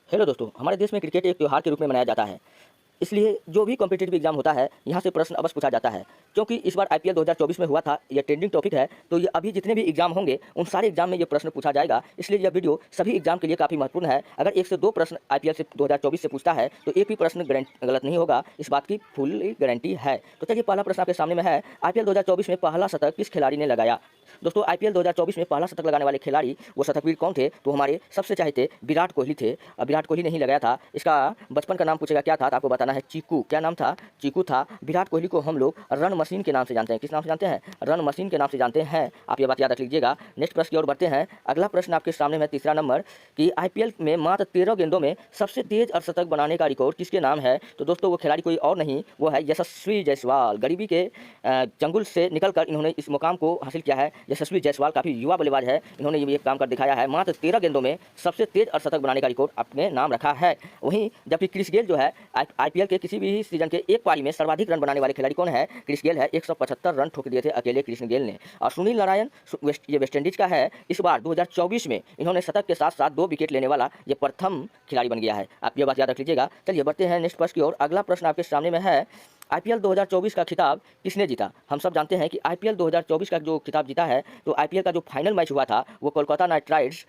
Hello दोस्तों, हमारे देश में क्रिकेट एक त्यौहार के रूप में मनाया जाता है। इसलिए जो भी कॉम्पिटिटिव एग्जाम होता है, यहाँ से प्रश्न अवश्य पूछा जाता है। क्योंकि इस बार आईपीएल 2024 में हुआ था, यह ट्रेंडिंग टॉपिक है, तो ये अभी जितने भी एग्जाम होंगे उन सारे एग्जाम में ये प्रश्न पूछा जाएगा। इसलिए यह वीडियो सभी एग्जाम के लिए काफ़ी महत्वपूर्ण है। अगर 1 से 2 प्रश्न आईपीएल से 2024 से पूछता है तो एक भी प्रश्न गलत नहीं होगा, इस बात की फुल गारंटी है। तो चलिए, पहला प्रश्न आपके सामने में है, आईपीएल 2024 में पहला शतक किस खिलाड़ी ने लगाया? दोस्तों, आईपीएल 2024 में पहला शतक लगाने वाले खिलाड़ी वो शतकवीर कौन थे? तो हमारे सबसे चाहते विराट कोहली थे। विराट कोहली ने ही लगाया था। इसका बचपन का नाम पूछेगा क्या था, तो आपको बताना है चीकू। क्या नाम था? चीकू था। विराट कोहली को हम लोग रन मशीन के नाम से जानते हैं। किस नाम से जानते हैं? रन मशीन के नाम से जानते हैं। आप ये बात याद रख लीजिएगा। नेक्स्ट प्रश्न की ओर बढ़ते हैं। अगला प्रश्न आपके सामने में तीसरा नंबर कि आईपीएल में मात्र 13 गेंदों में सबसे तेज अर्धशतक बनाने का रिकॉर्ड किसके नाम है? तो दोस्तों, वो खिलाड़ी कोई और नहीं, वो है यशस्वी जायसवाल। गरीबी के चंगुल से निकलकर इन्होंने इस मुकाम को हासिल किया है। यशस्वी जायसवाल काफ़ी युवा बल्लेबाज है, इन्होंने ये काम कर दिखाया है। मात्र 13 गेंदों में सबसे तेज अर्धशतक बनाने का रिकॉर्ड अपने नाम रखा है। वहीं जबकि क्रिस गेल जो है आईपीएल के किसी भी सीजन के एक पारी में सर्वाधिक रन बनाने वाले खिलाड़ी कौन है? क्रिस गेल है। 175 रन ठोक दिए थे अकेले कृष्ण गेल ने। और सुनील नारायण ये वेस्ट इंडीज का है। इस बार 2024 में इन्होंने शतक के साथ साथ 2 विकेट लेने वाला ये प्रथम खिलाड़ी बन गया है। आप ये बात याद रख लीजिएगा। चलिए बढ़ते हैं नेक्स्ट प्रश्न की ओर। अगला प्रश्न आपके सामने में है, आईपीएल 2024 का खिताब किसने जीता? हम सब जानते हैं कि आईपीएल 2024 का जो खिताब जीता है, तो आईपीएल का जो फाइनल मैच हुआ था वो कोलकाता नाइट राइडर्स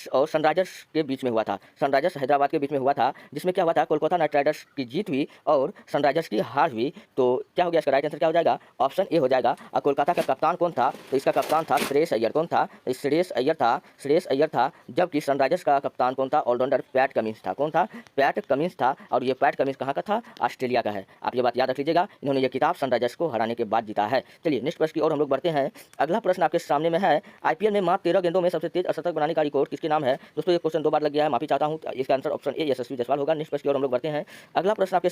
और सनराइजर्स के बीच में हुआ था। सनराइजर्स हैदराबाद के बीच में हुआ था, जिसमें क्या हुआ था, कोलकाता नाइट राइडर्स की जीत हुई और सनराइजर्स की हार हुई। तो क्या हो गया? इसका राइट आंसर क्या हो जाएगा? ऑप्शन ए हो जाएगा। और कोलकाता का कप्तान कौन था? तो इसका कप्तान था श्रेयस अय्यर। कौन था? तो श्रेयस अय्यर था। जबकि सनराइजर्स का कप्तान कौन था? ऑलराउंडर पैट कमिंस था। कौन था? पैट कमिंस था। और ये पैट कमिंस कहाँ का था? ऑस्ट्रेलिया का है। आप ये बात याद रख लीजिएगा। इन्होंने ये खिताब सनराइजर्स को हराने के बाद जीता है। चलिए नेक्स्ट प्रश्न की ओर हम लोग बढ़ते हैं। अगला प्रश्न आपके सामने में है, आईपीएल में मात्र 13 गेंदों में सबसे तेज अर्धशतक बनाने का रिकॉर्ड किसके नाम है? दोस्तों, ये क्वेश्चन 2 बार लग गया है, माफी चाहता हूँ। इसका आंसर ऑप्शन ए यशस्वी जायसवाल होगा। नेक्स्ट प्रश्न की ओर हम लोग बढ़ते हैं। अगला प्रश्न आपके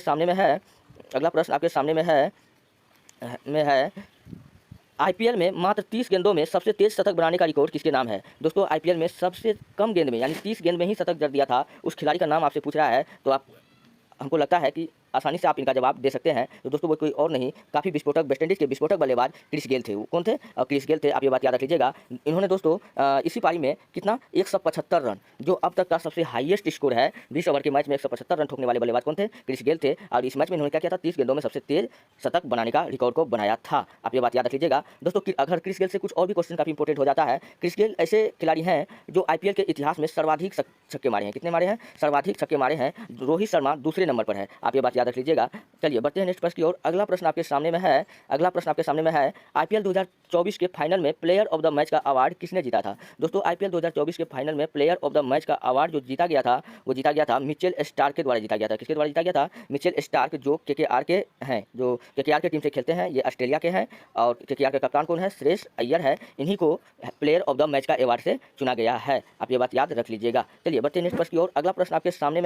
सामने में है आईपीएल में मात्र 30 गेंदों में सबसे तेज शतक बनाने का रिकॉर्ड किसके नाम है? दोस्तों, आईपीएल में सबसे कम गेंद में यानी 30 गेंद में ही शतक जड़ दिया था, उस खिलाड़ी का नाम आपसे पूछ रहा है। तो आप हमको लगता है कि आसानी से आप इनका जवाब दे सकते हैं। तो दोस्तों, वो कोई और नहीं, काफ़ी विस्फोटक वेस्ट इंडीज़ के विस्फोटक बल्लेबाज क्रिस गेल थे। वो कौन थे? और क्रिस गेल थे। आप ये बात याद रख लीजिएगा। इन्होंने दोस्तों इसी पारी में कितना 175 रन, जो अब तक का सबसे हाईएस्ट स्कोर है। 20 ओवर के मैच में 175 रन ठोकने वाले बल्लेबाज कौन थे? क्रिस गेल थे। और इस मैच में इन्होंने क्या किया था? 30 गेंदों में सबसे तेज शतक बनाने का रिकॉर्ड को बनाया था। आप ये बात याद रख लीजिएगा। दोस्तों, अगर क्रिस गेल से कुछ और भी क्वेश्चन काफ़ी इंपॉर्टेंट हो जाता है। क्रिस गेल ऐसे खिलाड़ी हैं जो आईपीएल के इतिहास में सर्वाधिक छक्के मारे हैं। कितने मारे हैं? सर्वाधिक छक्के मारे हैं। रोहित शर्मा दूसरे नंबर पर है। आप ये बात याद रख लीजिएगा। चलिए बढ़ते हैं नेक्स्ट प्रश्न की ओर। अगला प्रश्न आपके सामने में है, आईपीएल 2024 के फाइनल में प्लेयर ऑफ द मैच का अवार्ड किसने जीता था? दोस्तों, आईपीएल 2024 के फाइनल में प्लेयर ऑफ द मैच का अवार्ड जो जीता गया था, वो जीता गया था मिचेल स्टार्क के द्वारा जीता गया था। किसके द्वारा जीता गया था? मिचेल स्टार्क, जो केकेआर के हैं, जो केकेआर की टीम से खेलते हैं। ये ऑस्ट्रेलिया के हैं और केकेआर के कप्तान कौन है? श्रेयस अय्यर है। इन्हीं को प्लेयर ऑफ द मैच का अवार्ड से चुना गया है। आप ये बात याद रख लीजिएगा। चलिए बढ़ते हैं नेक्स्ट प्रश्न की ओर। अगला प्रश्न आपके सामने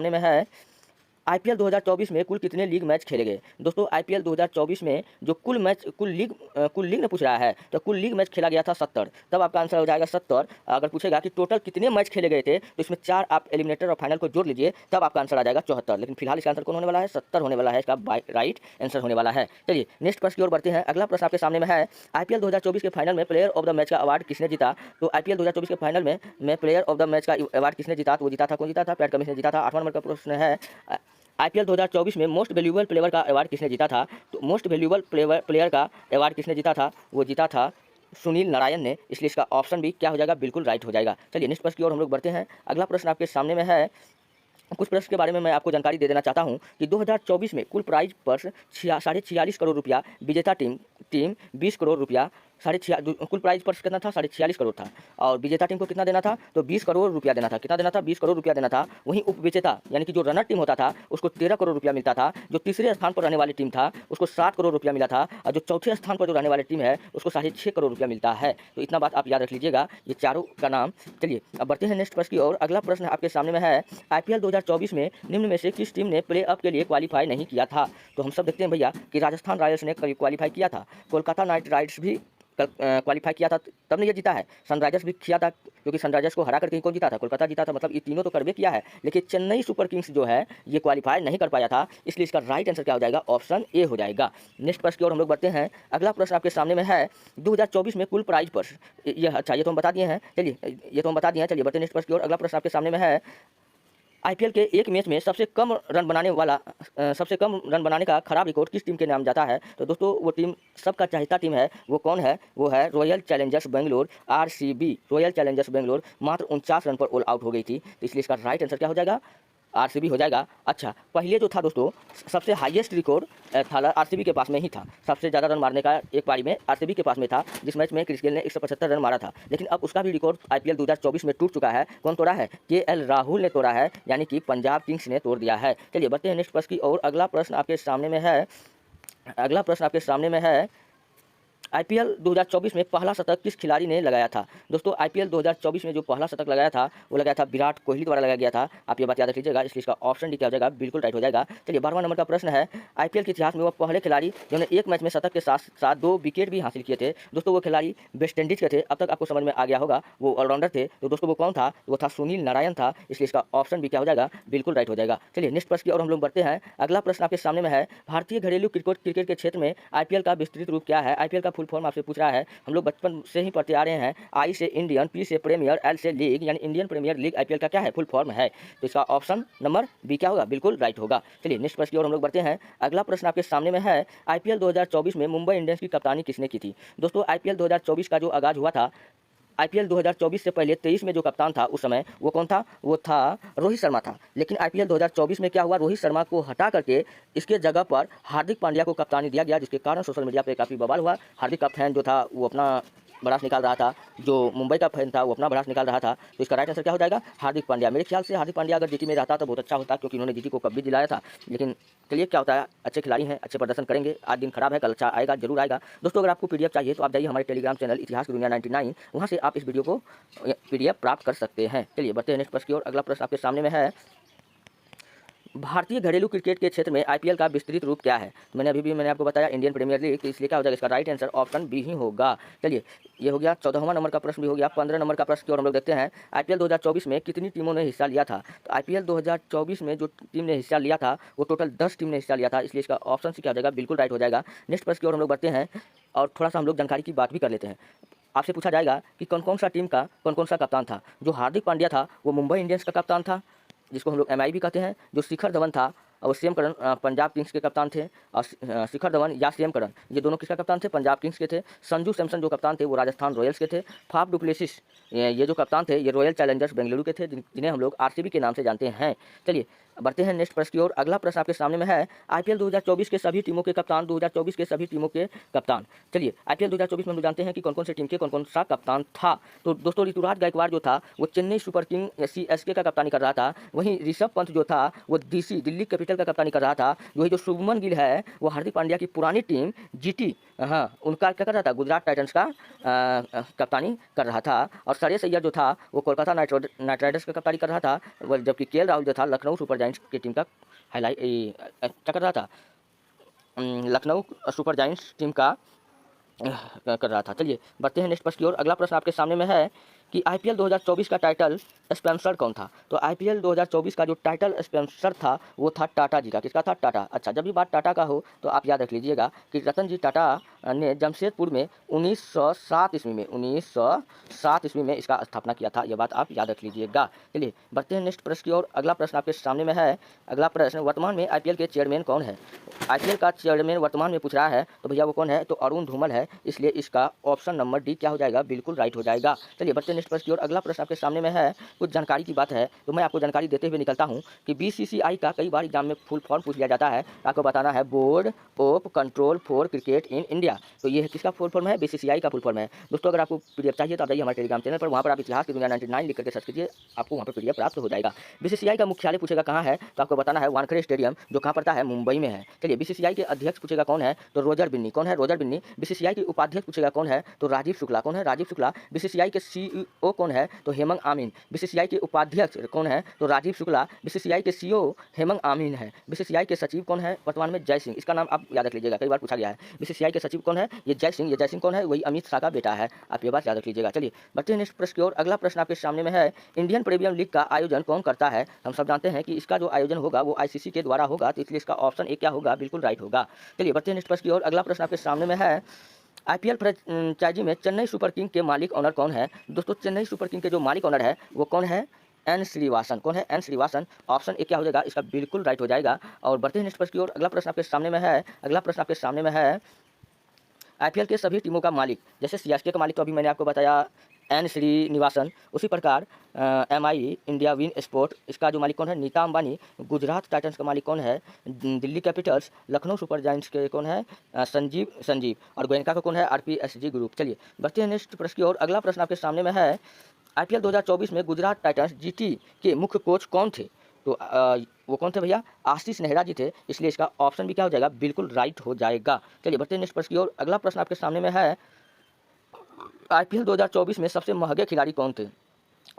में है, आईपीएल 2024 में कुल कितने लीग मैच खेले गए? दोस्तों, आईपीएल 2024 में जो कुल लीग में पूछ रहा है, तो कुल लीग मैच खेला गया था 70। तब आपका आंसर हो जाएगा 70। अगर पूछेगा कि टोटल कितने मैच खेले गए थे, तो इसमें 4 आप एलिमिनेटर और फाइनल को जोड़ लीजिए, तब आपका आंसर आ जाएगा 74। लेकिन फिलहाल इसका आंसर कौन होने वाला है? 70 होने वाला है। इसका राइट आंसर होने वाला है। चलिए नेक्स्ट प्रश्न की ओर बढ़ते हैं। अगला प्रश्न आपके सामने में है, आईपीएल 2024 के फाइनल में प्लेयर ऑफ द मैच का अवार्ड किसने जीता? तो आईपीएल 2024 के फाइनल में प्लेयर ऑफ द मैच का अवार्ड किसने जीता? तो वो जीता था, कौन जीता था? पैट कमिंस ने जीता था। 8वां नंबर का प्रश्न है, आईपीएल 2024 में मोस्ट वैल्यूएबल प्लेयर का अवार्ड किसने जीता था? तो मोस्ट वैल्यूएबल प्लेयर का अवार्ड किसने जीता था? वो जीता था सुनील नारायण ने। इसलिए इसका ऑप्शन भी क्या हो जाएगा? बिल्कुल राइट हो जाएगा। चलिए नेक्स्ट प्रश्न की ओर हम लोग बढ़ते हैं। अगला प्रश्न आपके सामने में है, कुछ प्रश्न के बारे में मैं आपको जानकारी दे देना चाहता हूं कि 2024 में कुल प्राइज पर्स 46.5 करोड़ रुपया, विजेता टीम 20 करोड़ रुपया, कुल प्राइज पर्स कितना था? 46.5 करोड़ था। और विजेता टीम को कितना देना था? तो 20 करोड़ रुपया देना था। कितना देना था? 20 करोड़ रुपया देना था। वहीं उपविजेता यानी कि जो रनर टीम होता था, उसको 13 करोड़ रुपया मिलता था। जो तीसरे स्थान पर रहने वाली टीम था, उसको 7 करोड़ रुपया मिला था। और जो चौथे स्थान पर जो रहने वाली टीम है, उसको 6.5 करोड़ रुपया मिलता है। तो इतना बात आप याद रख लीजिएगा, ये चारों का नाम। चलिए अब बढ़ते हैं नेक्स्ट प्रश्न की ओर। अगला प्रश्न आपके सामने में है, आईपीएल 2024 में निम्न में से किस टीम ने प्ले ऑफ के लिए क्वालीफाई नहीं किया था? तो हम सब देखते हैं भैया कि राजस्थान रॉयल्स ने क्वालीफाई किया था, कोलकाता नाइट राइडर्स भी क्वालिफाई किया था तब ने ये जीता है। सनराइजर्स भी किया था, क्योंकि सनराइजर्स को हरा करके कौन जीता था, कोलकाता जीता था। मतलब ये तीनों तो करवे किया है, लेकिन चेन्नई सुपर किंग्स जो है ये क्वालिफाई नहीं कर पाया था। इसलिए इसका राइट आंसर क्या हो जाएगा, ऑप्शन ए हो जाएगा। नेक्स्ट प्रश्न की ओर हम लोग बढ़ते हैं। अगला प्रश्न आपके सामने में है 2024 में कुल प्राइज पर्स, ये अच्छा ये तो हम बता दिए हैं, चलिए ये तो हम बता दिए हैं। चलिए बढ़ते नेक्स्ट प्रश्न की ओर। अगला प्रश्न आपके सामने में है आईपीएल के एक मैच में सबसे कम रन बनाने का खराब रिकॉर्ड किस टीम के नाम जाता है। तो दोस्तों वो टीम सबका चाहता टीम है, वो कौन है, वो है royal Challengers Bangalore, RCB. Royal Challengers Bangalore मात्र 49 रन पर ऑल आउट हो गई थी। तो इसलिए इसका राइट आंसर क्या हो जाएगा, आरसीबी हो जाएगा। अच्छा, पहले जो था दोस्तों सबसे हाईएस्ट रिकॉर्ड था आरसीबी के पास में ही था। सबसे ज़्यादा रन मारने का एक पारी में आरसीबी के पास में था, जिस मैच में क्रिस गेल ने 175 रन मारा था। लेकिन अब उसका भी रिकॉर्ड आईपीएल 2024 में टूट चुका है। कौन तोड़ा है, केएल राहुल ने तोड़ा है, यानी कि पंजाब किंग्स ने तोड़ दिया है। चलिए बढ़ते हैं नेक्स्ट प्रश्न की और। अगला प्रश्न आपके सामने में है आईपीएल 2024 में पहला शतक किस खिलाड़ी ने लगाया था। दोस्तों आईपीएल 2024 में जो पहला शतक लगाया था वो लगाया था विराट कोहली द्वारा लगाया गया था। आप ये बात याद रख लीजिएगा, इसलिए इसका ऑप्शन डी क्या हो जाएगा, बिल्कुल राइट हो जाएगा। चलिए 12वां नंबर का प्रश्न है आईपीएल के इतिहास में वो पहले खिलाड़ी जिन्होंने एक मैच में शतक के साथ साथ 2 विकेट भी हासिल किए थे। दोस्तों वो खिलाड़ी वेस्ट इंडीज के थे। अब तक आपको समझ में आ गया होगा, वो ऑलराउंडर थे। तो दोस्तों वो कौन था, वो था सुनील नारायण था। इसलिए इसका ऑप्शन भी क्या हो जाएगा, बिल्कुल राइट हो जाएगा। चलिए नेक्स्ट प्रश्न की और हम लोग बढ़ते हैं। अगला प्रश्न आपके सामने में है भारतीय घरेलू क्रिकेट के क्षेत्र में आईपीएल का विस्तृत रूप क्या है। आईपीएल का फुल फॉर्म आपसे पूछ रहा है। हम लोग बचपन से ही पढ़ते आ रहे हैं। आई से इंडियन, पी से प्रीमियर, एल से लीग, यानी इंडियन प्रीमियर लीग आईपीएल का क्या है, फुल फॉर्म है। तो इसका ऑप्शन नंबर बी क्या होगा, बिल्कुल राइट होगा। चलिए नेक्स्ट प्रश्न की ओर हम लोग बढ़ते हैं। अगला प्रश्न आपके सामने में है आईपीएल 2024 में मुंबई इंडियंस की कप्तानी किसने की थी। दोस्तों आईपीएल 2024 का जो आगाज हुआ था, आईपीएल 2024 से पहले 23 में जो कप्तान था उस समय वो कौन था, वो था रोहित शर्मा था। लेकिन आईपीएल 2024 में क्या हुआ, रोहित शर्मा को हटा करके इसके जगह पर हार्दिक पांड्या को कप्तानी दिया गया, जिसके कारण सोशल मीडिया पे काफ़ी बवाल हुआ। हार्दिक का फैन जो था वो अपना भड़ास निकाल रहा था, जो मुंबई का फैन था वो अपना भड़ास निकाल रहा था। तो इसका राइट आंसर क्या हो जाएगा, हार्दिक पांड्या। मेरे ख्याल से हार्दिक पांड्या अगर जीटी में रहता तो बहुत अच्छा होता, क्योंकि उन्होंने जीटी को कप भी दिलाया था। लेकिन चलिए क्या होता है, अच्छे खिलाड़ी हैं, अच्छे प्रदर्शन करेंगे। आज दिन खराब है, कल अच्छा आएगा, जरूर आएगा। दोस्तों अगर आपको पीडीएफ चाहिए तो आप जाइए हमारे टेलीग्राम चैनल इतिहास की दुनिया 99, वहाँ से आप इस वीडियो को पीडीएफ प्राप्त कर सकते हैं। चलिए बढ़ते हैं नेक्स्ट प्रश्न की ओर। अगला प्रश्न आपके सामने में है भारतीय घरेलू क्रिकेट के क्षेत्र में आईपीएल का विस्तृत रूप क्या है। मैंने आपको बताया इंडियन प्रीमियर लीग, तो इसलिए क्या हो जाएगा, इसका राइट आंसर ऑप्शन बी ही होगा। चलिए ये हो गया 14वां नंबर का प्रश्न भी हो गया। 15 नंबर का प्रश्न की ओर हम लोग देखते हैं। आईपीएल 2024 में कितनी टीमों ने हिस्सा लिया था। तो आईपीएल 2024 में जो टीम ने हिस्सा लिया था वो टोटल 10 टीम ने हिस्सा लिया था। इसलिए इसका ऑप्शन सी क्या हो जाएगा, बिल्कुल राइट हो जाएगा। नेक्स्ट प्रश्न की ओर हम लोग बढ़ते हैं और थोड़ा सा हम लोग जानकारी की बात भी कर लेते हैं। आपसे पूछा जाएगा कि कौन कौन सा टीम का कौन कौन सा कप्तान था। जो हार्दिक पांड्या था वो मुंबई इंडियंस का कप्तान था, जिसको हम लोग एमआई भी कहते हैं। जो शिखर धवन था और सीएम करन पंजाब किंग्स के कप्तान थे। और शिखर धवन या सीएम करन ये दोनों किसका कप्तान थे, पंजाब किंग्स के थे। संजू सैमसन जो कप्तान थे वो राजस्थान रॉयल्स के थे। फाफ डुप्लेसिस ये जो कप्तान थे ये रॉयल चैलेंजर्स बेंगलुरु के थे, जिन्हें हम लोग आरसीबी के नाम से जानते हैं। चलिए बढ़ते हैं नेक्स्ट प्रश्न की ओर। अगला प्रश्न आपके सामने में है आईपीएल 2024 के सभी टीमों के कप्तान। 2024 के सभी टीमों के कप्तान, चलिए आईपीएल 2024 में हम लोग जानते हैं कि कौन कौन से टीम के कौन कौन सा कप्तान था। तो दोस्तों ऋतुराज गायकवाड़ जो था वो चेन्नई सुपर किंग सीएसके का कप्तानी कर रहा था। वहीं ऋषभ पंत जो था वो दिल्ली कैपिटल का कप्तानी कर रहा था। वही जो शुभमन गिल है वो हार्दिक पांड्या की पुरानी टीम जीटी, हाँ उनका क्या कर रहा था, गुजरात टाइटंस का कप्तानी कर रहा था। और श्रेयस अय्यर जो था वो कोलकाता नाइट राइडर्स का कप्तानी कर रहा था। जबकि केएल राहुल जो था लखनऊ सुपर जायंट्स की टीम का क्या कर रहा था, लखनऊ सुपर जायंट्स टीम का कर रहा था। चलिए बढ़ते हैं नेक्स्ट प्रश्न की ओर। अगला प्रश्न आपके सामने में है कि आईपीएल 2024 का टाइटल स्पॉन्सर कौन था। तो आईपीएल 2024 का जो टाइटल स्पॉन्सर था वो था टाटा जी का। किसका था, टाटा। अच्छा, जब भी बात टाटा का हो तो आप याद रख लीजिएगा कि रतन जी टाटा ने जमशेदपुर में 1907 ईस्वी में इसका स्थापना किया था। यह बात आप याद रख लीजिएगा। चलिए बढ़ते हैं नेक्स्ट प्रश्न की ओर। अगला प्रश्न आपके सामने में है। अगला प्रश्न, वर्तमान में आईपीएल के चेयरमैन कौन है। आईपीएल का चेयरमैन वर्तमान में पूछ रहा है, तो भैया वो कौन है, तो अरुण धूमल है। इसलिए इसका ऑप्शन नंबर डी क्या हो जाएगा, बिल्कुल राइट हो जाएगा। चलिए बढ़ते हैं नेक्स्ट प्रश्न की ओर। अगला प्रश्न आपके सामने में है, कुछ जानकारी की बात है तो मैं आपको जानकारी देते हुए निकलता हूं कि बीसीसीआई का कई बार एग्जाम में फुल फॉर्म पूछ लिया जाता है। आपको बताना है board of control for cricket in India. तो ये किसका फुल फॉर्म है, बीसीसीआई का फुल फॉर्म है। दोस्तों अगर आपको पीडीएफ चाहिए तो आप जाइए हमारे टेलीग्राम चैनल पर, वहाँ पर आप इतिहास की दुनिया 99 लिख करके सर्च कीजिए, आपको वहाँ पर पीडीएफ प्राप्त हो जाएगा। बीसीसीआई का मुख्यालय पूछेगा कहाँ है, तो आपको बताना है वानखेड़े स्टेडियम, जो कहाँ पड़ता है, मुंबई में है। चलिए बीसीसीआई के अध्यक्ष पूछेगा कौन है, तो रोजर बिन्नी। कौन है, रोजर बिन्नी। बीसीसीआई के उपाध्यक्ष पूछेगा कौन है, तो राजीव शुक्ला। कौन है, राजीव शुक्ला। बीसीसीआई के सीईओ कौन है? तो हेमंत आमीन। बीसीसीआई के उपाध्यक्ष कौन है? तो राजीव शुक्ला। बीसीसीआई के सीईओ हेमंत आमीन है। बीसीसीआई के सचिव कौन है वर्तमान में? जय सिंह। इसका नाम आप याद रख लीजिएगा, कई बार पूछा गया है। बीसीसीआई के सचिव कौन है? ये जय सिंह। ये जय सिंह कौन है? वही अमित शाह का बेटा है। आप ये बात याद रख लीजिएगा। चलिए बढ़ते हैं नेक्स्ट प्रश्न की ओर। अगला प्रश्न आपके सामने में है, इंडियन प्रीमियर लीग का आयोजन कौन करता है? हम सब जानते हैं कि इसका जो आयोजन होगा वो आईसीसी के द्वारा होगा, तो इसलिए इसका ऑप्शन ए क्या होगा? बिल्कुल राइट होगा। चलिए बढ़ते हैं नेक्स्ट प्रश्न की ओर। अगला प्रश्न आपके सामने में है, आईपीएल फ्रेंचाइजी में चेन्नई सुपर किंग के मालिक ऑनर कौन है? दोस्तों चेन्नई सुपर किंग के जो मालिक ऑनर है वो कौन है? एन श्रीवासन। कौन है? एन श्रीवासन। ऑप्शन ए क्या हो जाएगा? इसका बिल्कुल राइट हो जाएगा। और बढ़ते हैं नेक्स्ट प्रश्न की ओर। अगला प्रश्न आपके सामने में है, अगला प्रश्न आपके सामने में है, आईपीएल के सभी टीमों का मालिक, जैसे सीएसके का मालिक तो अभी मैंने आपको बताया एन श्रीनिवासन, उसी प्रकार एमआई इंडिया विन स्पोर्ट, इसका जो मालिक कौन है? नीता अंबानी। गुजरात टाइटंस का मालिक कौन है? Delhi Capitals. Lucknow super giants के कौन है? संजीव। और गोयनका का कौन है? आरपीएसजी ग्रुप। चलिए बढ़ते हैं नेक्स्ट प्रश्न की ओर। अगला प्रश्न आपके सामने में है, आईपीएल 2024 में गुजरात टाइटंस जीटी के मुख्य कोच कौन थे? तो वो कौन थे भैया? आशीष नेहरा जी थे। इसलिए इसका ऑप्शन भी क्या हो जाएगा? बिल्कुल राइट हो जाएगा। चलिए बढ़ते हैं नेक्स्ट प्रश्न की ओर। अगला प्रश्न आपके सामने में है, आईपीएल 2024 में सबसे महंगे खिलाड़ी कौन थे?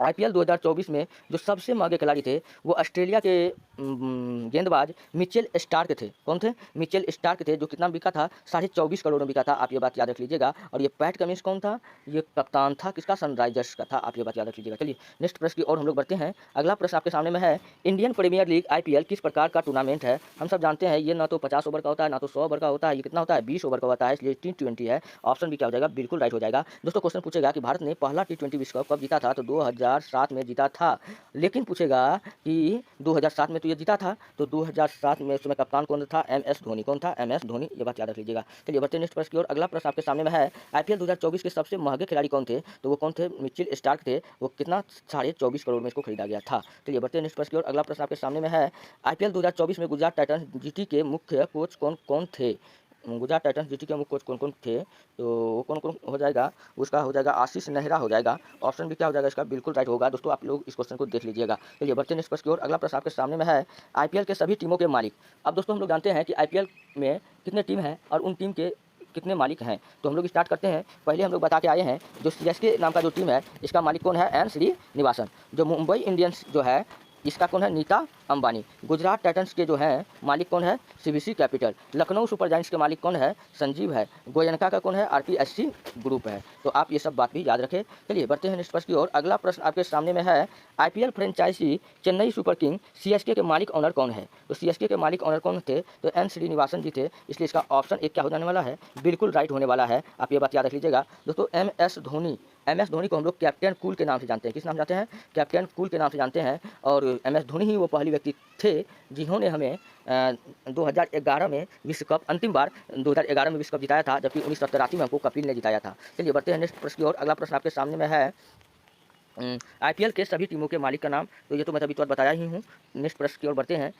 आईपीएल 2024 में जो सबसे महंगे खिलाड़ी थे वो ऑस्ट्रेलिया के गेंदबाज मिचेल स्टार्क थे। कौन थे? मिचेल स्टार्क थे, जो कितना बिका था? 24.5 करोड़ में बिका था। आप ये बात याद रख लीजिएगा। और ये पैट कमिंस कौन था? ये कप्तान था किसका? सनराइजर्स का था। आप ये बात याद रख लीजिएगा। चलिए नेक्स्ट प्रश्न की ओर हम लोग बढ़ते हैं। अगला प्रश्न आपके सामने में है, इंडियन प्रीमियर लीग आईपीएल किस प्रकार का टूर्नामेंट है? हम सब जानते हैं ये ना तो 50 ओवर का होता है, ना तो 100 ओवर का होता है। ये कितना होता है? 20 ओवर का होता है, इसलिए T20 है। ऑप्शन भी क्या हो जाएगा? बिल्कुल राइट हो जाएगा। दोस्तों क्वेश्चन पूछेगा कि भारत ने पहला T20 विश्व कप कब जीता था? तो 2007 में जीता था। लेकिन पूछेगा कि 2007 में तो ये जीता था, तो 2007 में उस समय कप्तान कौन था? एमएस धोनी। कौन था? एमएस धोनी। ये बात याद रख लीजिएगा। चलिए बढ़ते हैं नेक्स्ट प्रश्न की ओर। अगला प्रश्न आपके सामने में है, आईपीएल 2024 के सबसे महंगे खिलाड़ी कौन थे? तो वो कौन थे? मिचेल स्टार्क थे। वो कितना? 24.5 करोड़ में इसको खरीदा गया था। चलिए बढ़ते हैं नेक्स्ट प्रश्न की ओर। अगला प्रश्न आपके सामने में है, आईपीएल 2024 में गुजरात टाइटंस जीटी के मुख्य कोच कौन कौन थे? गुजरात टाइटंस जीटी के मुख्य कोच कौन कौन थे? तो वो कौन कौन हो जाएगा? उसका हो जाएगा आशीष नेहरा हो जाएगा। ऑप्शन भी क्या हो जाएगा? इसका बिल्कुल राइट होगा। दोस्तों आप लोग इस क्वेश्चन को देख लीजिएगा। चलिए बढ़ते हैं नेक्स्ट प्रश्न की ओर। अगला प्रश्न आपके सामने में है, आईपीएल के सभी टीमों के मालिक। अब दोस्तों हम लोग जानते हैं कि आईपीएल में कितने टीम हैं और उन टीम के कितने मालिक हैं। तो हम लोग स्टार्ट करते हैं। पहले हम लोग बता के आए हैं, जो सीएसके नाम का जो टीम है इसका मालिक कौन है? एन श्रीनिवासन। जो मुंबई इंडियंस जो है इसका कौन है? नीता अंबानी। गुजरात टाइटंस के जो हैं मालिक कौन है? CBC capital. Lucknow super giants के मालिक कौन है? संजीव है। गोयनका का कौन है? आरपीएसजी ग्रुप है। तो आप ये सब बात भी याद रखें। चलिए बढ़ते हैं नेक्स्ट प्रश्न की ओर। अगला प्रश्न आपके सामने में है, IPL franchise Chennai super king CSK के मालिक ऑनर कौन है? तो सीएसके के मालिक ऑनर कौन थे? तो एन श्रीनिवासन जी थे। इसलिए इसका ऑप्शन एक क्या हो जाने वाला है? बिल्कुल राइट होने वाला है। आप ये बात याद रख लीजिएगा। दोस्तों एमएस धोनी को हम लोग कैप्टन कूल के नाम से जानते हैं। किस नाम जानते हैं? कैप्टन कूल के नाम से जानते हैं। और एमएस धोनी ही वो पहली व्यक्ति थे जिन्होंने हमें 2011 में विश्व कप, अंतिम बार 2011 में विश्व कप जिताया था, जबकि 1987 में हमको कपिल ने जिताया था। चलिए बढ़ते हैं नेक्स्ट प्रश्न की ओर। अगला प्रश्न आपके सामने में है, आईपीएल के सभी टीमों के मालिक का नाम। तो ये तो मैं अभी तो बताया ही हूँ। नेक्स्ट प्रश्न की ओर बढ़ते हैं।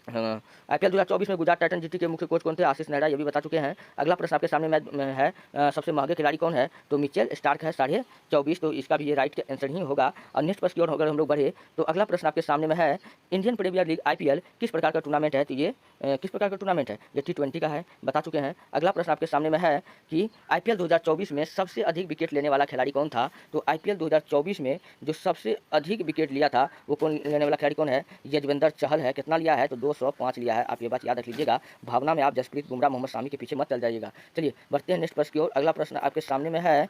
आईपीएल 2024 में गुजरात टाइटंस जीटी के मुख्य कोच कौन थे? आशीष नेहरा। ये भी बता चुके हैं। अगला प्रश्न आपके सामने में है, सबसे महंगे खिलाड़ी कौन है? तो मिचेल स्टार्क है 24.5। तो इसका भी ये राइट आंसर ही होगा। और नेक्स्ट प्रश्न की ओर अगर हम लोग बढ़े तो अगला प्रश्न आपके सामने में है, इंडियन प्रीमियर लीग आईपीएल किस प्रकार का टूर्नामेंट है? तो ये किस प्रकार का टूर्नामेंट है? ये T20 का है, बता चुके हैं। अगला प्रश्न आपके सामने में है कि आईपीएल 2024 में सबसे अधिक विकेट लेने वाला खिलाड़ी कौन था? तो आईपीएल 2024 में जो सबसे अधिक विकेट लिया था वो कौन लेने वाला खिलाड़ी कौन है? यजवेंद्र चहल है। कितना लिया है? तो 205 लिया है। आप ये बात याद रख लीजिएगा। भावना में आप जसप्रीत बुमराह, मोहम्मद शामी के पीछे मत चल जाइएगा। चलिए बढ़ते हैं नेक्स्ट प्रश्न की ओर। अगला प्रश्न आपके सामने में है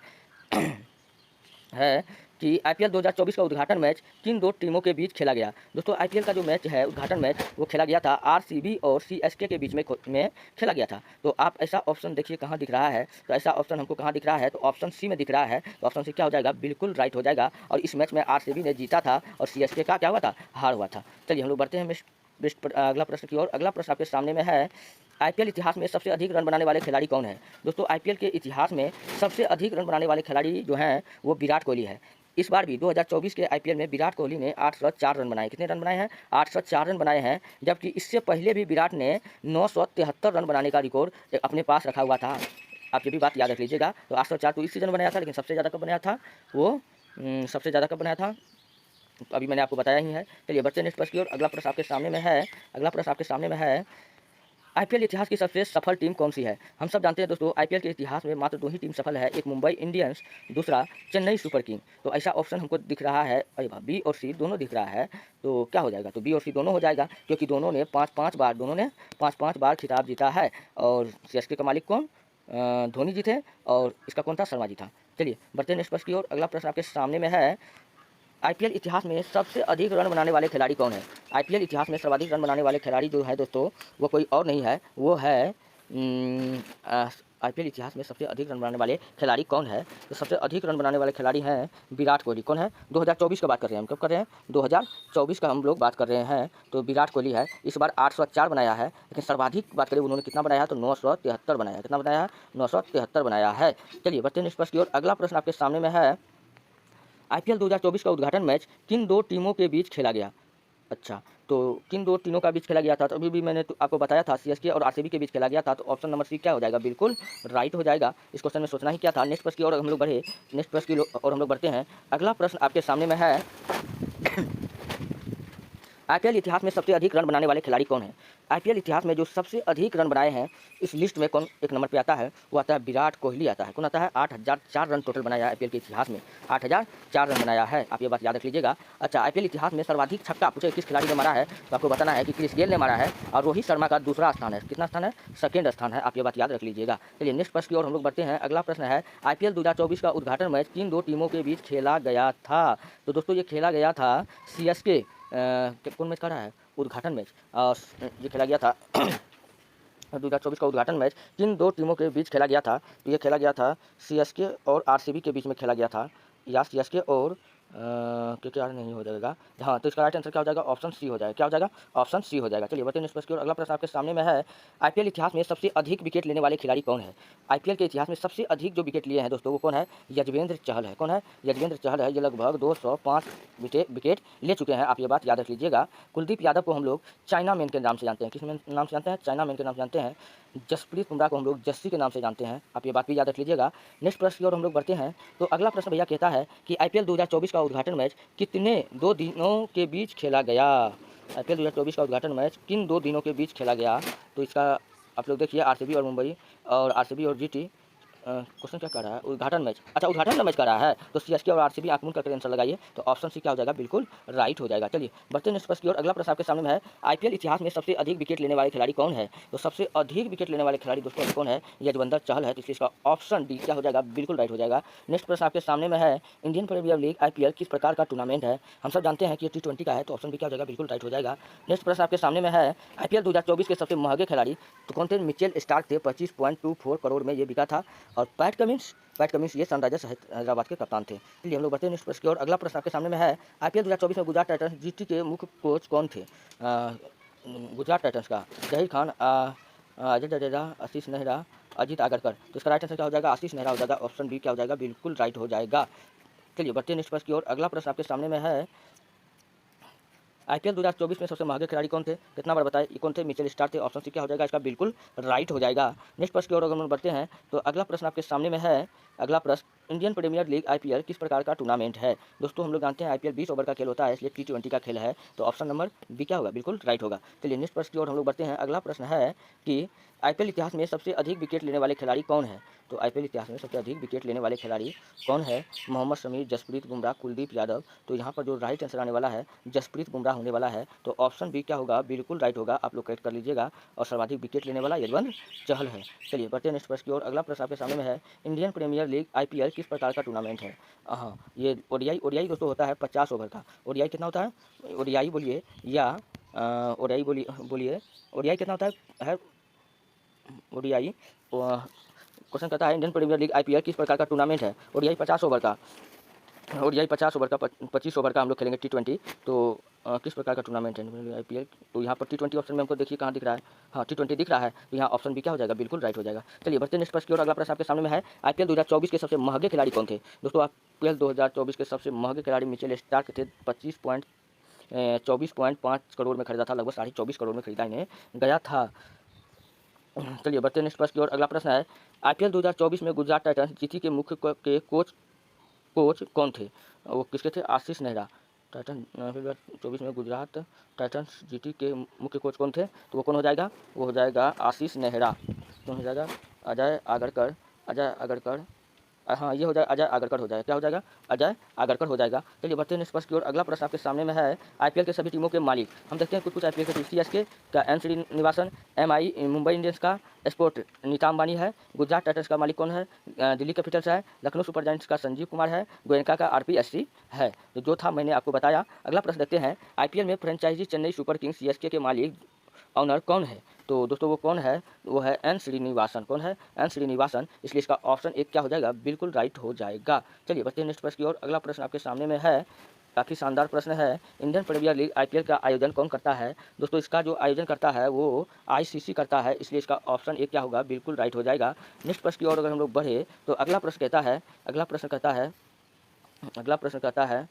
कि आईपीएल 2024 का उद्घाटन मैच किन दो टीमों के बीच खेला गया? दोस्तों आईपीएल का जो मैच है, उद्घाटन मैच, वो खेला गया था आरसीबी और सीएसके के बीच में खेला गया था। तो आप ऐसा ऑप्शन देखिए कहाँ दिख रहा है? तो ऐसा ऑप्शन हमको कहाँ दिख रहा है? तो ऑप्शन सी में दिख रहा है। तो ऑप्शन सी क्या हो जाएगा? बिल्कुल राइट हो जाएगा। और इस मैच में आरसीबी ने जीता था और सीएसके का क्या हुआ था? हार हुआ था। चलिए हम लोग बढ़ते हैं अगला प्रश्न की ओर। अगला प्रश्न आपके सामने में है, आईपीएल इतिहास में सबसे अधिक रन बनाने वाले खिलाड़ी कौन है? दोस्तों आईपीएल के इतिहास में सबसे अधिक रन बनाने वाले खिलाड़ी जो हैं वो विराट कोहली है। इस बार भी 2024 के आईपीएल में विराट कोहली ने 804 रन बनाए। कितने रन बनाए हैं? 804 रन बनाए हैं। जबकि इससे पहले भी विराट ने 973 रन बनाने का रिकॉर्ड अपने पास रखा हुआ था। आप ये भी बात याद रख लीजिएगा। तो 804 तो इस सीजन बनाया था, लेकिन सबसे ज़्यादा कब बनाया था? वो सबसे ज़्यादा कब बनाया था? तो अभी मैंने आपको बताया ही है। चलिए बढ़ते नेक्स्ट प्रश्न की ओर। अगला प्रश्न आपके सामने में है, आईपीएल इतिहास की सबसे सफल टीम कौन सी है? हम सब जानते हैं दोस्तों, आईपीएल के इतिहास में मात्र 2 ही टीम सफल है, एक मुंबई इंडियंस, दूसरा चेन्नई सुपर किंग। तो ऐसा ऑप्शन हमको दिख रहा है, अरे वाह, बी और सी दोनों दिख रहा है। तो क्या हो जाएगा? तो बी और सी दोनों हो जाएगा, क्योंकि दोनों ने 5-5 बार खिताब जीता है। और सीएसके का मालिक कौन? धोनी जी थे। और इसका कौन था? शर्मा जी था। चलिए बढ़ते हैं नेक्स्ट प्रश्न की ओर। अगला प्रश्न आपके सामने में है, आईपीएल इतिहास में सबसे अधिक रन बनाने वाले खिलाड़ी कौन है? आईपीएल इतिहास में सर्वाधिक रन बनाने वाले खिलाड़ी जो है दोस्तों, वो कोई और नहीं है, वो है आईपीएल इतिहास में सबसे अधिक रन बनाने वाले खिलाड़ी कौन है? तो सबसे अधिक रन बनाने वाले खिलाड़ी हैं विराट कोहली। कौन है? 2024 का बात कर रहे हैं हम। कब कर रहे हैं? 2024 का हम लोग बात कर रहे हैं। तो विराट कोहली है, इस बार 804 बनाया है। लेकिन सर्वाधिक बात करें उन्होंने कितना बनाया है? तो 973 बनाया है। कितना बनाया है? 973 बनाया है। चलिए बढ़ते हैं नेक्स्ट प्रश्न की ओर। अगला प्रश्न आपके सामने में है, आईपीएल 2024 का उद्घाटन मैच किन 2 टीमों के बीच खेला गया? अच्छा, तो किन 2 टीमों का बीच खेला गया था? तो अभी भी मैंने तो आपको बताया था, सीएसके और आरसीबी के बीच खेला गया था। तो ऑप्शन नंबर सी क्या हो जाएगा? बिल्कुल राइट हो जाएगा। इस क्वेश्चन में सोचना ही क्या था। नेक्स्ट प्रश्न की ओर हम लोग बढ़े, नेक्स्ट प्रश्न की ओर हम लोग बढ़ते हैं। अगला प्रश्न आपके सामने में है, आईपीएल इतिहास में सबसे अधिक रन बनाने वाले खिलाड़ी कौन है? आईपीएल इतिहास में जो सबसे अधिक रन बनाए हैं, इस लिस्ट में कौन एक नंबर पे आता है? वो आता है विराट कोहली आता है। कौन आता है? 8004 रन टोटल बनाया है आईपीएल के इतिहास में। 8004 रन बनाया है, आप ये बात याद रख लीजिएगा। अच्छा, आईपीएल इतिहास में सर्वाधिक छक्का पूछे किस खिलाड़ी ने मारा है? तो आपको बताना है कि क्रिस गेल ने मारा है, और रोहित शर्मा का दूसरा स्थान है। कितना स्थान है? सेकेंड स्थान है, आप ये बात याद रख लीजिएगा। चलिए नेक्स्ट प्रश्न की ओर हम लोग बढ़ते हैं। अगला प्रश्न है, आईपीएल 2024 का उद्घाटन मैच किन 2 टीमों के बीच खेला गया था? तो दोस्तों ये खेला गया था सीएसके, कौन मैच करा है? उद्घाटन मैच, ये खेला गया था 2024 का उद्घाटन मैच किन 2 टीमों के बीच खेला गया था? तो ये खेला गया था सीएसके और आरसीबी के बीच में खेला गया था, या सीएसके और क्योंकि यार नहीं हो जाएगा। हाँ, तो इसका राइट आंसर क्या हो जाएगा? ऑप्शन सी हो जाएगा। क्या हो जाएगा? ऑप्शन सी हो जाएगा। चलिए बढ़ते हैं नेक्स्ट प्रश्न की ओर। अगला प्रश्न आपके सामने में है, आईपीएल इतिहास में सबसे अधिक विकेट लेने वाले खिलाड़ी कौन है? आईपीएल के इतिहास में सबसे अधिक जो विकेट लिए हैं दोस्तों, वो कौन है? यजवेंद्र चहल है। कौन है? यजवेंद्र चहल है। ये लगभग 205 विकेट ले चुके हैं, आप ये बात याद रख लीजिएगा। कुलदीप यादव को हम लोग चाइना मैन के नाम से जानते हैं। किस नाम से जानते हैं? चाइना मैन के नाम से जानते हैं। जसप्रीत बुमराह को हम लोग जस्सी के नाम से जानते हैं, आप ये बात भी याद रख लीजिएगा। नेक्स्ट प्रश्न की ओर हम लोग बढ़ते हैं। तो अगला प्रश्न भैया कहता है कि आईपीएल 2024 का उद्घाटन मैच कितने 2 दिनों के बीच खेला गया? आईपीएल 2024 का उद्घाटन मैच किन 2 दिनों के बीच खेला गया? तो इसका आप लोग देखिए, आरसीबी और मुंबई, और आरसीबी और जीटी। क्वेश्चन क्या कर रहा है? उद्घाटन मैच। अच्छा, उद्घाटन मैच कर रहा है, तो सीएसके और आरसीबी आंख मूंद करके आंसर लगाइए। तो ऑप्शन सी क्या हो जाएगा? बिल्कुल राइट हो जाएगा। चलिए बढ़ते हैं नेक्स्ट प्रश्न की ओर। अगला प्रश्न आपके सामने में है, आईपीएल इतिहास में सबसे अधिक विकेट लेने वाले खिलाड़ी कौन है? तो सबसे अधिक विकेट लेने वाले खिलाड़ी दोस्तों कौन है? यजवेंद्र चहल है। तो इसलिए इसका ऑप्शन डी क्या हो जाएगा? बिल्कुल राइट हो जाएगा। नेक्स्ट प्रश्न आपके सामने में है, इंडियन प्रीमियर लीग आईपीएल किस प्रकार का टूर्नामेंट है? हम सब जानते हैं कि T20 का है, तो ऑप्शन बी क्या हो जाएगा? बिल्कुल राइट हो जाएगा। नेक्स्ट प्रश्न आपके सामने में है, आईपीएल 2024 के सबसे महंगे खिलाड़ी तो कौन थे? मिचेल स्टार्क थे, 25.24 करोड़ में ये बिका था। और पैट कमिंस ये सनराइजर्स हैदराबाद के कप्तान थे। चलिए हम लोग बढ़ते हैं नेक्स्ट प्रश्न की ओर। अगला प्रश्न आपके सामने में है, आईपीएल 2024 में गुजरात टाइटंस जीटी के मुख्य कोच कौन थे? गुजरात टाइटंस का जहीर खान, अजय जडेजा, आशीष नेहरा, अजीत आगरकर। तो इसका राइट आंसर क्या हो जाएगा? आशीष नेहरा हो जाएगा। ऑप्शन बी क्या हो जाएगा? बिल्कुल राइट हो जाएगा। चलिए बढ़ते हैं नेक्स्ट प्रश्न की ओर। अगला प्रश्न आपके सामने में है, आईपीएल 2024 में सबसे महंगे खिलाड़ी कौन थे? कितना बार बताए ये कौन थे? मिचेल स्टार्क थे। ऑप्शन सी क्या हो जाएगा? इसका बिल्कुल राइट हो जाएगा। नेक्स्ट प्रश्न की ओर अगर हम बढ़ते हैं, तो अगला प्रश्न आपके सामने में है, अगला प्रश्न, इंडियन प्रीमियर लीग आईपीएल किस प्रकार का टूर्नामेंट है? दोस्तों हम लोग जानते हैं आईपीएल 20 ओवर का खेल होता है, इसलिए T20 का खेल है। तो ऑप्शन नंबर बी क्या होगा? बिल्कुल राइट होगा। चलिए नेक्स्ट प्रश्न की ओर हम लोग बढ़ते हैं। अगला प्रश्न है कि आईपीएल इतिहास में सबसे अधिक विकेट लेने वाले खिलाड़ी कौन है? तो आईपीएल इतिहास में सबसे अधिक विकेट लेने वाले खिलाड़ी कौन है? मोहम्मद शमी, जसप्रीत बुमराह, कुलदीप यादव। तो यहाँ पर जो राइट आंसर आने वाला है, जसप्रीत बुमराह होने वाला है। तो ऑप्शन बी क्या होगा? बिल्कुल राइट होगा, आप लोग करेक्ट कर लीजिएगा। और सर्वाधिक विकेट लेने वाला यजवेंद्र चहल है। चलिए बढ़ते हैं नेक्स्ट प्रश्न की ओर। अगला प्रश्न आपके सामने में है, इंडियन प्रीमियर लीग आईपीएल किस प्रकार का टूर्नामेंट है? हाँ, ये ओडीआई दोस्तों होता है 50 ओवर का। ओडीआई कितना होता है? ओडीआई बोलिए, या ओडीआई बोलिए, ओडीआई कितना होता है? ओडीआई क्वेश्चन करता है, इंडियन प्रीमियर लीग आईपीएल किस प्रकार का टूर्नामेंट है? ओडीआई 50 ओवर का, ओडीआई 50 ओवर का, 25 ओवर का हम लोग खेलेंगे T20। तो किस प्रकार का टूर्नामेंट है आईपीएल? तो यहाँ पर T20 ऑप्शन में हमको देखिए कहाँ दिख रहा है। हाँ, T20 दिख रहा है, तो यहाँ ऑप्शन बी क्या हो जाएगा? बिल्कुल राइट हो जाएगा। चलिए बढ़ते हैं नेक्स्ट प्रश्न की ओर। अगला प्रश्न आपके सामने में है, आईपीएल 2024 के सबसे महंगे खिलाड़ी कौन थे? दोस्तों आईपीएल 2024 के सबसे महंगे खिलाड़ी मिचेल स्टार्क थे। 24.5 करोड़ में खरीदा था, लगभग 24.5 करोड़ में खरीदा इन्हें गया था। चलिए बढ़ते हैं नेक्स्ट प्रश्न की ओर। अगला प्रश्न है, आईपीएल 2024 में गुजरात टाइटंस जीटी के मुख्य के कोच कौन थे? वो किसके थे? आशीष नेहरा। टाइटन फिर 24 में गुजरात टाइटन्स जीटी के मुख्य कोच कौन थे? तो वो कौन हो जाएगा? वो हो जाएगा आशीष नेहरा। कौन हो जाएगा? अजय आगरकर। अजय आगरकर। हाँ, ये हो जाएगा अजय आगरकर हो जाएगा। क्या हो जाएगा? अजय आगरकर हो जाएगा। चलिए बढ़ते हैं नेक्स्ट प्रश्न की ओर। अगला प्रश्न आपके सामने में है आईपीएल के सभी टीमों के मालिक। हम देखते हैं कुछ कुछ आईपीएल के टीम। सीएसके का N Srinivasan, MI Mumbai Indians का स्पोर्ट नीता अंबानी है। गुजरात टाइटंस का मालिक कौन है? दिल्ली कैपिटल्स है। लखनऊ सुपर जायंट्स का संजीव कुमार है। गोयनका का आरपीएससी है। तो जो था मैंने आपको बताया। अगला प्रश्न देखते हैं आईपीएल में franchise Chennai super kings CSK के मालिक ऑनर कौन है? तो दोस्तों वो कौन है? वो है एन श्रीनिवासन। कौन है? एन श्रीनिवासन। इसलिए इसका ऑप्शन एक क्या हो जाएगा? बिल्कुल राइट हो जाएगा। चलिए बढ़ते हैं नेक्स्ट प्रश्न की ओर। अगला प्रश्न आपके सामने में है, काफ़ी शानदार प्रश्न है। इंडियन प्रीमियर लीग आईपीएल का आयोजन कौन करता है? दोस्तों इसका जो आयोजन करता है वो आईसीसी करता है। इसलिए इसका ऑप्शन एक क्या होगा? बिल्कुल राइट हो जाएगा। नेक्स्ट प्रश्न की ओर अगर हम लोग बढ़े तो अगला प्रश्न कहता है